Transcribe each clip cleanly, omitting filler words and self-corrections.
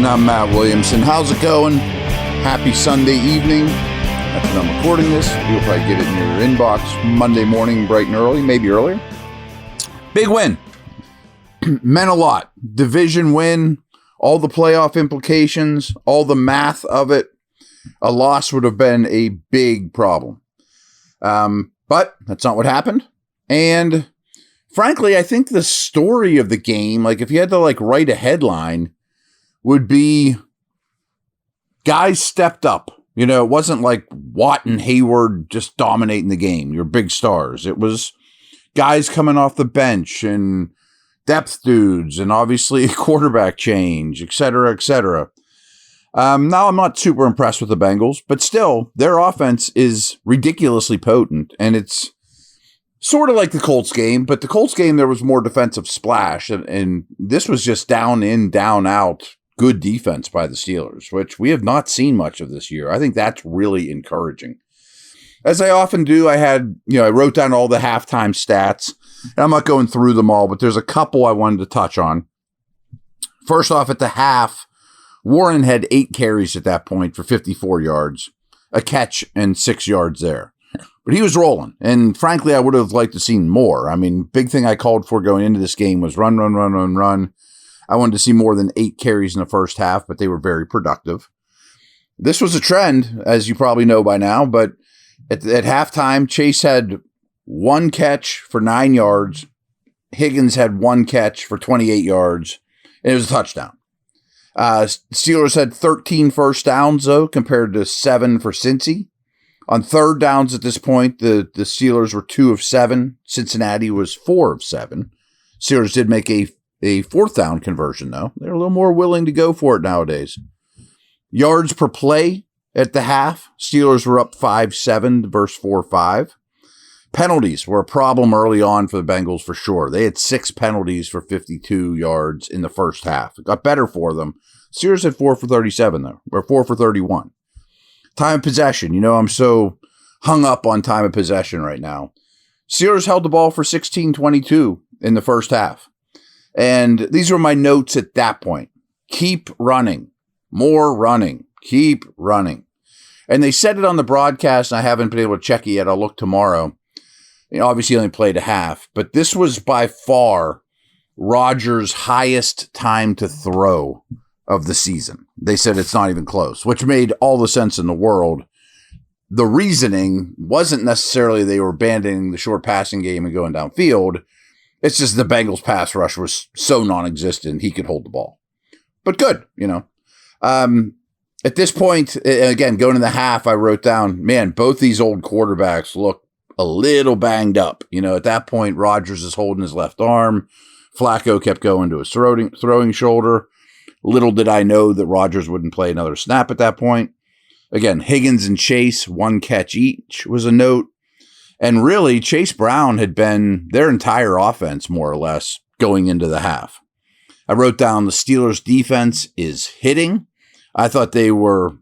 everyone. I'm Matt Williamson. How's it going? Happy Sunday evening. That's when I'm recording this. You'll probably get it in your inbox Monday morning, bright and early, maybe earlier. Big win. Meant a lot. Division win, all the playoff implications, all the math of it. A loss would have been a big problem. But that's not what happened. And frankly, I think the story of the game, like if you had to write a headline, would be guys stepped up. You know, it wasn't like Watt and Hayward just dominating the game, your big stars. It was guys coming off the bench and depth dudes and obviously quarterback change, et cetera, et cetera. Now, I'm not super impressed with the Bengals, but still, their offense is ridiculously potent, and it's sort of like the Colts game, but the Colts game, there was more defensive splash, and this was just down in, down out, good defense by the Steelers, which we have not seen much of this year. I think that's really encouraging. As I often do, I wrote down all the halftime stats, and I'm not going through them all, but there's a couple I wanted to touch on. First off, at the half, Warren had 8 carries at that point for 54 yards, a catch and 6 yards there. But he was rolling, and frankly, I would have liked to seen more. I mean, big thing I called for going into this game was run. I wanted to see more than 8 carries in the first half, but they were very productive. This was a trend, as you probably know by now, but at halftime, Chase had 1 catch for 9 yards. Higgins had 1 catch for 28 yards, and it was a touchdown. Steelers had 13 first downs, though, compared to 7 for Cincy. On third downs at this point, the Steelers were 2 of 7. Cincinnati was 4 of 7. Steelers did make a fourth down conversion, though. They're a little more willing to go for it nowadays. Yards per play at the half, Steelers were up 5-7 versus 4-5. Penalties were a problem early on for the Bengals for sure. They had 6 penalties for 52 yards in the first half. It got better for them. Steelers had 4 for 37, though, or 4 for 31. Time of possession. You know, I'm so hung up on time of possession right now. Steelers held the ball for 16-22 in the first half. And these were my notes at that point. Keep running. More running. Keep running. And they said it on the broadcast, and I haven't been able to check it yet. I'll look tomorrow. You know, obviously, he only played a half. But this was by far Rodgers' highest time to throw of the season. They said it's not even close, which made all the sense in the world. The reasoning wasn't necessarily they were abandoning the short passing game and going downfield. It's just the Bengals pass rush was so non-existent, he could hold the ball. But good, you know. At this point, again, going in the half, I wrote down, man, both these old quarterbacks look a little banged up. You know, at that point, Rodgers is holding his left arm. Flacco kept going to his throwing shoulder. Little did I know that Rodgers wouldn't play another snap at that point. Again, Higgins and Chase, 1 catch each was a note. And really, Chase Brown had been their entire offense, more or less, going into the half. I wrote down the Steelers' defense is hitting. I thought they were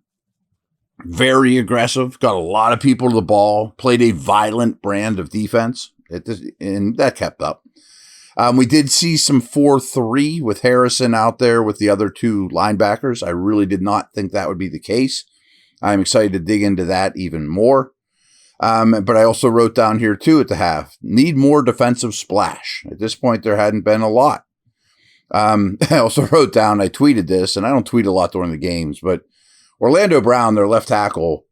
very aggressive, got a lot of people to the ball, played a violent brand of defense, and that kept up. We did see some 4-3 with Harrison out there with the other 2 linebackers. I really did not think that would be the case. I'm excited to dig into that even more. But I also wrote down here, too, at the half, need more defensive splash. At this point, there hadn't been a lot. I also wrote down, I tweeted this, and I don't tweet a lot during the games, but Orlando Brown, their left tackle,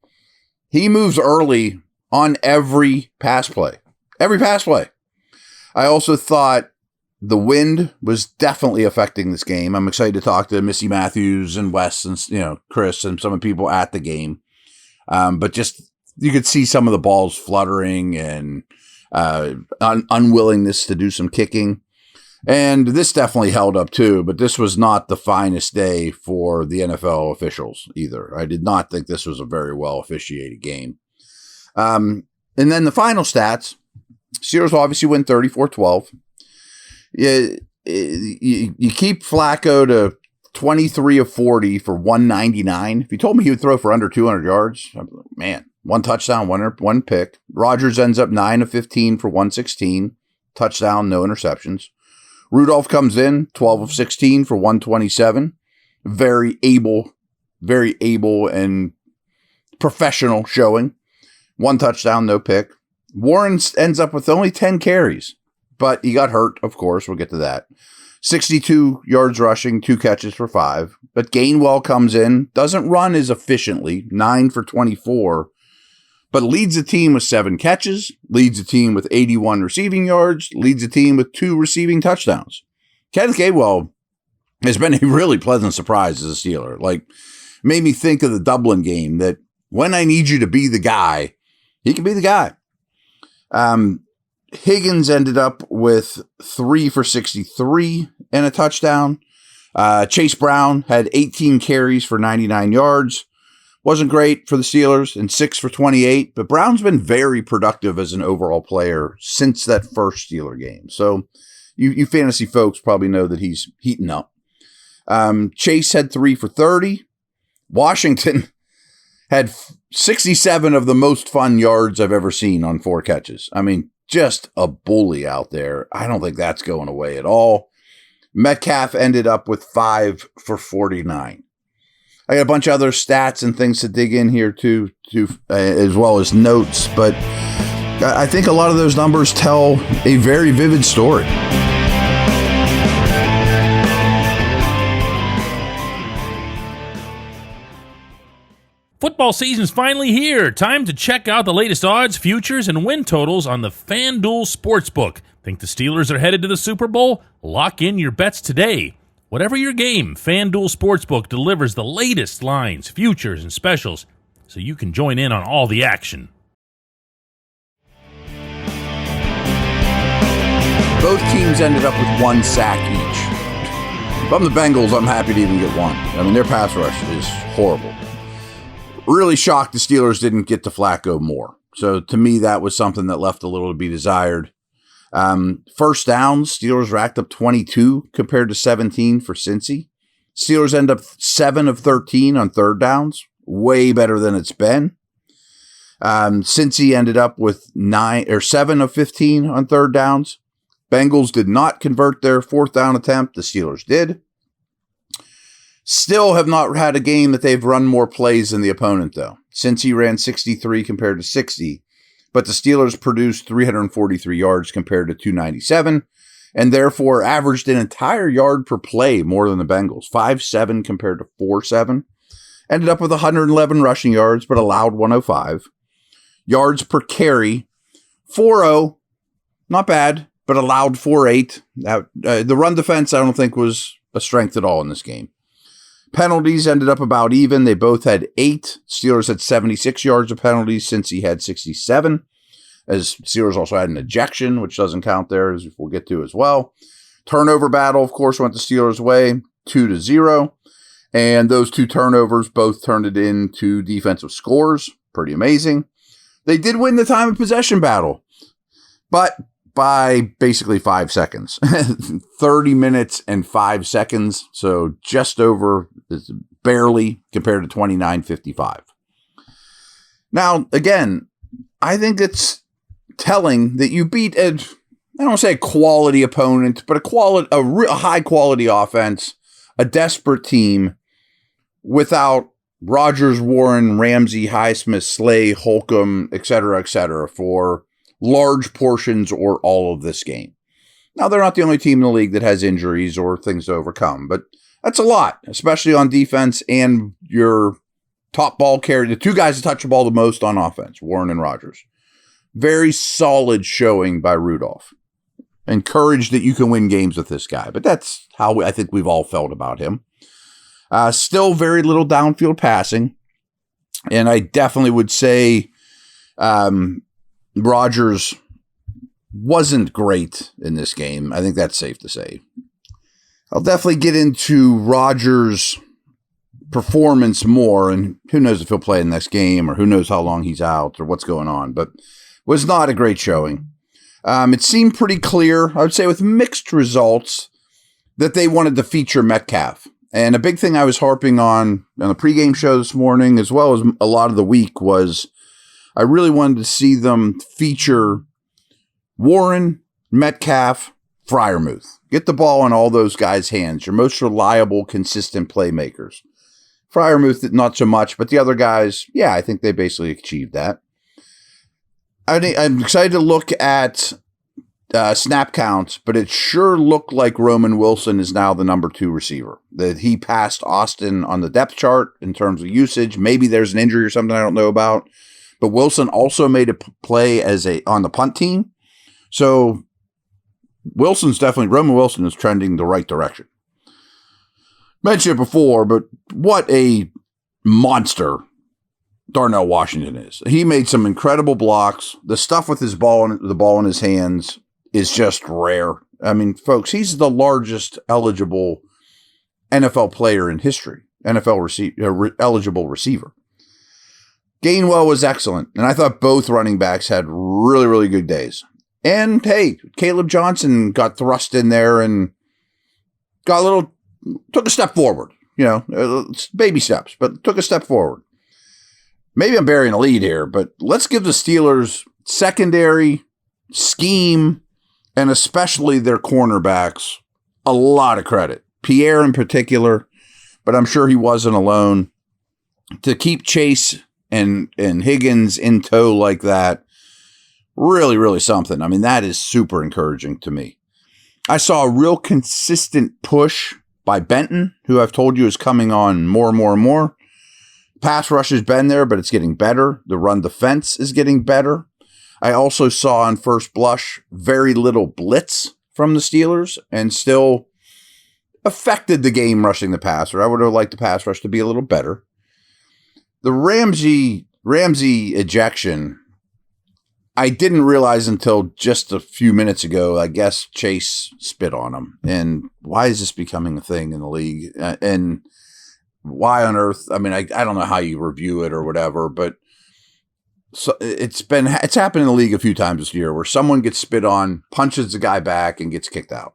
he moves early on every pass play. Every pass play. I also thought the wind was definitely affecting this game. I'm excited to talk to Missy Matthews and Wes and, Chris and some of the people at the game. But just, you could see some of the balls fluttering and unwillingness to do some kicking. And this definitely held up too, but this was not the finest day for the NFL officials either. I did not think this was a very well officiated game. And then the final stats, Steelers obviously win 34-12. You keep Flacco to 23 of 40 for 199. If you told me he would throw for under 200 yards, man, 1 touchdown, 1 pick. Rodgers ends up 9 of 15 for 116. Touchdown, no interceptions. Rudolph comes in, 12 of 16 for 127. very able and professional showing. 1 touchdown, no pick. Warren ends up with only 10 carries, but he got hurt, of course. We'll get to that. 62 yards rushing, 2 catches for 5. But Gainwell comes in, doesn't run as efficiently, 9 for 24, but leads the team with 7 catches, leads the team with 81 receiving yards, leads the team with 2 receiving touchdowns. Kenneth Gainwell has been a really pleasant surprise as a Steeler. Like, made me think of the Dublin game, that when I need you to be the guy, he can be the guy. Higgins ended up with 3 for 63 and a touchdown. Chase Brown had 18 carries for 99 yards. Wasn't great for the Steelers, and 6 for 28, but Brown's been very productive as an overall player since that first Steeler game. So you fantasy folks probably know that he's heating up. Chase had 3 for 30. Washington had 67 of the most fun yards I've ever seen on 4 catches. I mean, just a bully out there. I don't think that's going away at all. Metcalf ended up with 5 for 49. I got a bunch of other stats and things to dig in here too, as well as notes, but I think a lot of those numbers tell a very vivid story. Football season's finally here. Time to check out the latest odds, futures, and win totals on the FanDuel Sportsbook. Think the Steelers are headed to the Super Bowl? Lock in your bets today. Whatever your game, FanDuel Sportsbook delivers the latest lines, futures, and specials, so you can join in on all the action. Both teams ended up with 1 sack each. If I'm the Bengals, I'm happy to even get 1. I mean, their pass rush is horrible. Really shocked the Steelers didn't get to Flacco more. So to me, that was something that left a little to be desired. First downs, Steelers racked up 22 compared to 17 for Cincy. Steelers end up 7 of 13 on third downs, way better than it's been. Cincy ended up with 7 of 15 on third downs. Bengals did not convert their 4th down attempt. The Steelers did. Still have not had a game that they've run more plays than the opponent, though. Cincy ran 63 compared to 60, but the Steelers produced 343 yards compared to 297, and therefore averaged an entire yard per play more than the Bengals, 5.7 compared to 4.7. Ended up with 111 rushing yards, but allowed 105. Yards per carry, 4.0, not bad, but allowed 4.8. The run defense, I don't think, was a strength at all in this game. Penalties ended up about even. They both had 8. Steelers had 76 yards of penalties, since he had 67. As Steelers also had an ejection, which doesn't count there, as we'll get to as well. Turnover battle, of course, went the Steelers' way, 2-0. And those 2 turnovers both turned it into defensive scores. Pretty amazing. They did win the time of possession battle, but by basically 5 seconds. 30 minutes and 5 seconds. So just over, barely, compared to 29:55. Now, again, I think it's telling that you beat I don't want to say a quality opponent, but a high quality offense, a desperate team, without Rodgers, Warren, Ramsey, Highsmith, Slay, Holcomb, etc., for large portions or all of this game. Now, they're not the only team in the league that has injuries or things to overcome, but that's a lot, especially on defense and your top ball carrier, the 2 guys that touch the ball the most on offense, Warren and Rodgers. Very solid showing by Rudolph. Encouraged that you can win games with this guy, but that's how I think we've all felt about him. Still very little downfield passing, and I definitely would say Rodgers wasn't great in this game. I think that's safe to say. I'll definitely get into Rodgers' performance more, and who knows if he'll play in the next game, or who knows how long he's out, or what's going on, but was not a great showing. It seemed pretty clear, I would say with mixed results, that they wanted to feature Metcalf. And a big thing I was harping on the pregame show this morning, as well as a lot of the week, was I really wanted to see them feature Warren, Metcalf, Freiermuth. Get the ball in all those guys' hands. Your most reliable, consistent playmakers. Freiermuth, not so much, but the other guys, yeah, I think they basically achieved that. I'm excited to look at snap counts, but it sure looked like Ramon Wilson is now the number 2 receiver. That he passed Austin on the depth chart in terms of usage. Maybe there's an injury or something I don't know about. But Wilson also made a play on the punt team. So Ramon Wilson is trending the right direction. Mentioned it before, but what a monster Darnell Washington is. He made some incredible blocks. The stuff with the ball in his hands is just rare. I mean, folks, he's the largest eligible NFL player in history, eligible receiver. Gainwell was excellent, and I thought both running backs had really, really good days. And hey, Caleb Johnson got thrust in there and took a step forward. Baby steps, but took a step forward. Maybe I'm burying a lead here, but let's give the Steelers secondary, scheme, and especially their cornerbacks a lot of credit. Pierre in particular, but I'm sure he wasn't alone. To keep Chase and Higgins in tow like that, really, really something. I mean, that is super encouraging to me. I saw a real consistent push by Benton, who I've told you is coming on more and more and more. Pass rush has been there, but it's getting better. The run defense is getting better. I also saw on first blush very little blitz from the Steelers and still affected the game rushing the passer. I would have liked the pass rush to be a little better. The Ramsey ejection, I didn't realize until just a few minutes ago. I guess Chase spit on him. And why is this becoming a thing in the league? And why on earth? I mean, I don't know how you review it or whatever, but so it's happened in the league a few times this year where someone gets spit on, punches the guy back, and gets kicked out.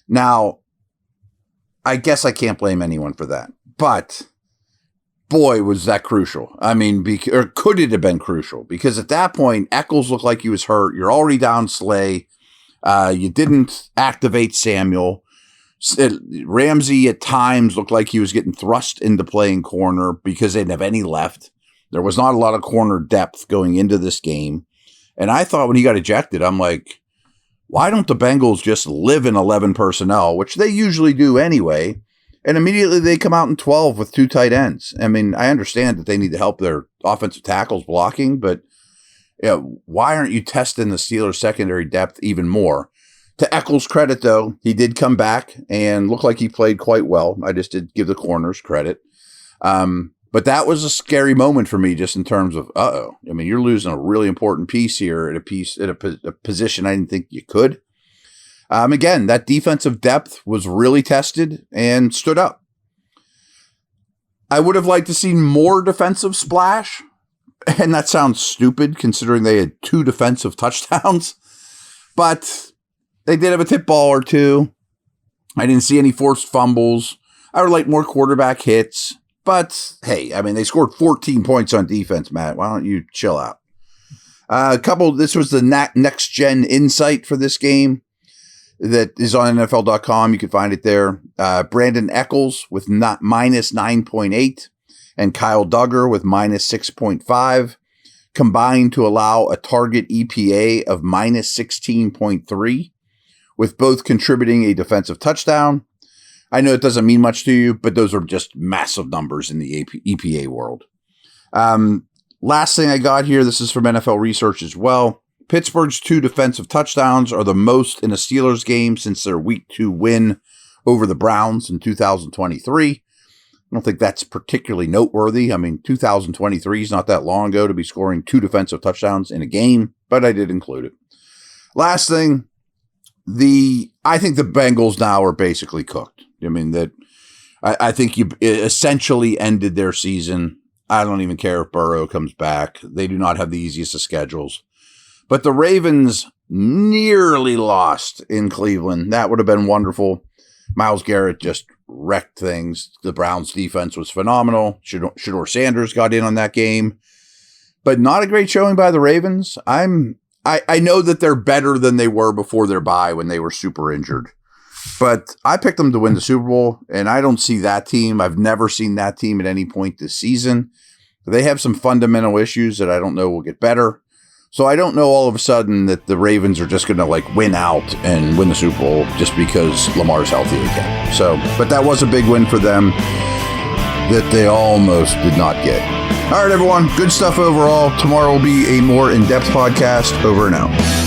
Now, I guess I can't blame anyone for that, but boy, was that crucial. I mean, or could it have been crucial? Because at that point, Eccles looked like he was hurt. You're already down Slay. You didn't activate Samuel. Ramsey at times looked like he was getting thrust into playing corner because they didn't have any left. There was not a lot of corner depth going into this game. And I thought when he got ejected, I'm like, why don't the Bengals just live in 11 personnel, which they usually do anyway, and immediately they come out in 12 with 2 tight ends? I mean, I understand that they need to help their offensive tackles blocking, but why aren't you testing the Steelers' secondary depth even more? To Eccles' credit, though, he did come back and looked like he played quite well. I just did give the corners credit. But that was a scary moment for me just in terms of, I mean, you're losing a really important piece here at a position I didn't think you could. Again, that defensive depth was really tested and stood up. I would have liked to see more defensive splash, and that sounds stupid considering they had 2 defensive touchdowns, but they did have a tip ball or 2. I didn't see any forced fumbles. I would like more quarterback hits, but hey, I mean, they scored 14 points on defense, Matt. Why don't you chill out? This was the next gen insight for this game that is on NFL.com. You can find it there. Brandon Eccles with minus 9.8 and Kyle Duggar with minus 6.5 combined to allow a target EPA of minus 16.3, with both contributing a defensive touchdown. I know it doesn't mean much to you, but those are just massive numbers in the EPA world. Last thing I got here, this is from NFL Research as well. Pittsburgh's 2 defensive touchdowns are the most in a Steelers game since their Week 2 win over the Browns in 2023. I don't think that's particularly noteworthy. I mean, 2023 is not that long ago to be scoring 2 defensive touchdowns in a game, but I did include it. Last thing, I think the Bengals now are basically cooked. I mean, I think you essentially ended their season. I don't even care if Burrow comes back. They do not have the easiest of schedules. But the Ravens nearly lost in Cleveland. That would have been wonderful. Myles Garrett just wrecked things. The Browns' defense was phenomenal. Shedeur Sanders got in on that game. But not a great showing by the Ravens. I'm I know that they're better than they were before their bye when they were super injured. But I picked them to win the Super Bowl, and I don't see that team. I've never seen that team at any point this season. They have some fundamental issues that I don't know will get better. So I don't know all of a sudden that the Ravens are just going to like win out and win the Super Bowl just because Lamar's healthy again. So, but that was a big win for them that they almost did not get. All right, everyone. Good stuff overall. Tomorrow will be a more in-depth podcast. Over and out.